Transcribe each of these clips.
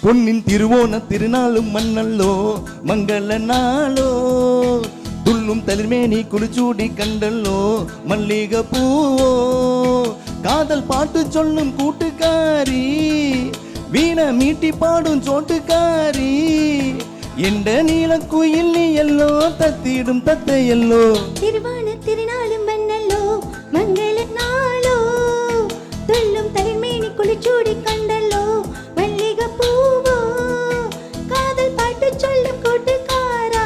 பொன்னின் திருவோண திருநாளும் மண்ணல்லோ மங்கள நாளோ துள்ளும் தளிர்மேனி குளிச்சூடி கண்டல்லோ மல்லிகை பூவோ காதல் பாட்டு சொல்லும் கூட்டுக்காரி வீண மீட்டி பாடும் சோட்டுக்காரி எந்த நீல குயில் நீ எல்லோ தத்திடும் தத்தையல்லோ திருவான திருநாளும் மண்ணல்லோ மங்கள நாளோ துள்ளும் தளிர்மேனி குளிச்சூடி கண்டல்லோ மல்லிகை பூவோ காதல் பாட்டு சொல்லும் கூட்டுக்காரா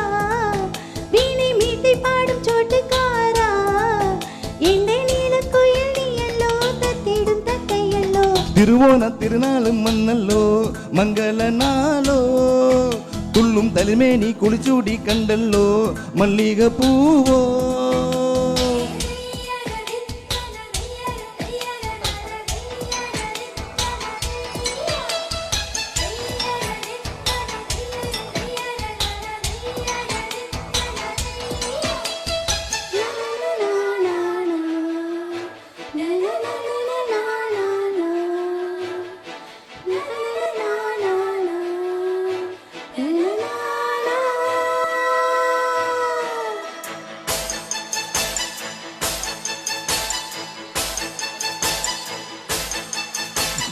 வீணை மீட்டி பாடும் சோட்டுக்காரா எந்த நீல குயில் நீ எல்லோ தத்திடும் தத்தையல்லோ திருவோண திருநாளும் மண்ணல்லோ மங்கள நாளோ துள்ளும் தளிர்மேனி குளிச்சூடி கண்டல்லோ மல்லிகை பூவோ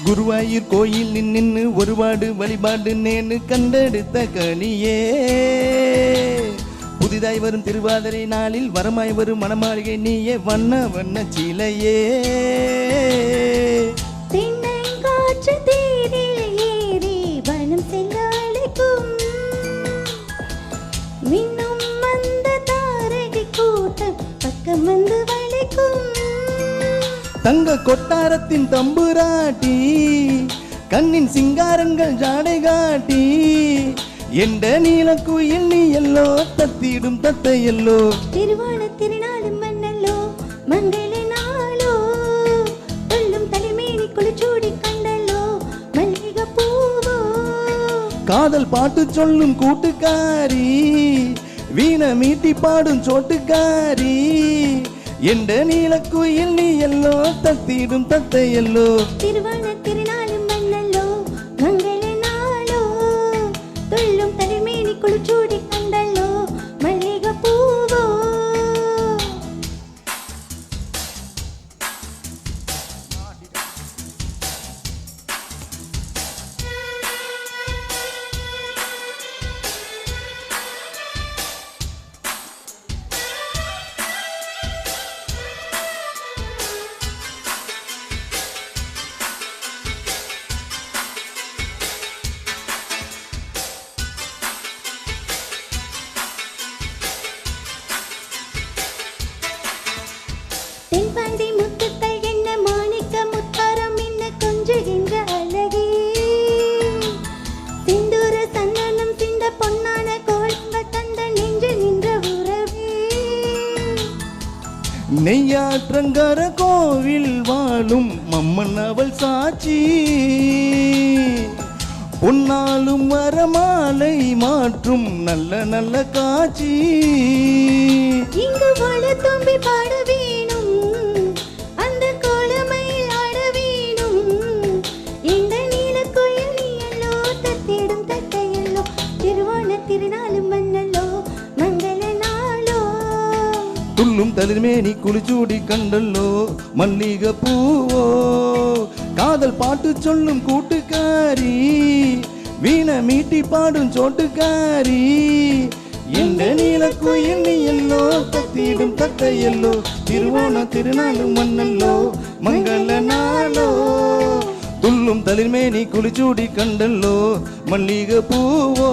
குருவாயூர் கோயில் நின்னு ஒருபாடு வழிபாடு நேனு கண்டெடுத்த கனியே புதிதாய் வரும் திருவாதிரை நாளில் வரமாய் வரும் மணமாளிகை நீயே வண்ண வண்ண சீலையே தென்னங்காற்று தேரில் ஏறி வனம் செல்ல அழைக்கும் மின்னும் அந்த தாரகை கூட்டம் பக்கம் வந்து வளைக்கும் தங்க கொட்டாரத்தின் தம்புராட்டி கண்ணின் சிங்காரங்கள் ஜாடை காட்டி எந்த நீல குயில் நீ எல்லோ தத்திடும் தத்தையல்லோ திருவான திருநாளும் மண்ணல்லோ மங்கள நாளோ துள்ளும் தளிர்மேனி குளிச்சூடி கண்டல்லோ மல்லிகை பூவோ காதல் பாட்டு சொல்லும் கூட்டுக்காரி வீண மீட்டி பாடும் சோட்டுக்காரி எந்த நீல குயில் நீ எல்லோ தத்திடும் தத்தையல்லோ திருவான திருநாளும் மண்ணல்லோ மங்கள நாளோ துள்ளும் தளிர்மேனி குளிச்சூடி கண்டல்லோ மல்லிகை பூவோ தென்பாண்டி முத்துக்கள் என்ன மாணிக்க முத்தாரம் என்ன கொஞ்சுகின்ற அழகே சிந்தூர சந்தனம் சிந்த பொன்னான கோலங்க தந்த நெஞ்சு நின்ற உறவே நெய்யாற்றங்கர கோவில் வாழும் மம்மன் அவள் சாட்சி பொன்னாலும் வரமாலை மாற்றும் நல்ல நல்ல காட்சி இங்கு வாழ தும்பி பாட வேணும் அந்த கோலமையில் ஆட வேணும் இந்த நீல குயில் நீ எல்லோ தத்திடும் தத்தையல்லோ திருவோண திருநாளும் மண்ணல்லோ மங்கள நாளோ துள்ளும் தளிர்மேனி குளிச்சூடி கண்டல்லோ மல்லிகை பூவோ காதல் பாட்டு சொல்லும் கூட்டுக்காரி வீண மீட்டி பாடும் சோட்டுக்காரி இந்த நீல குயில் நீ எல்லோ தத்திடும் தத்தையல்லோ திருவோண திருநாளும் மண்ணல்லோ மங்கள நாளோ துள்ளும் தளிர்மேனி குளிச்சூடி கண்டல்லோ மல்லிகை பூவோ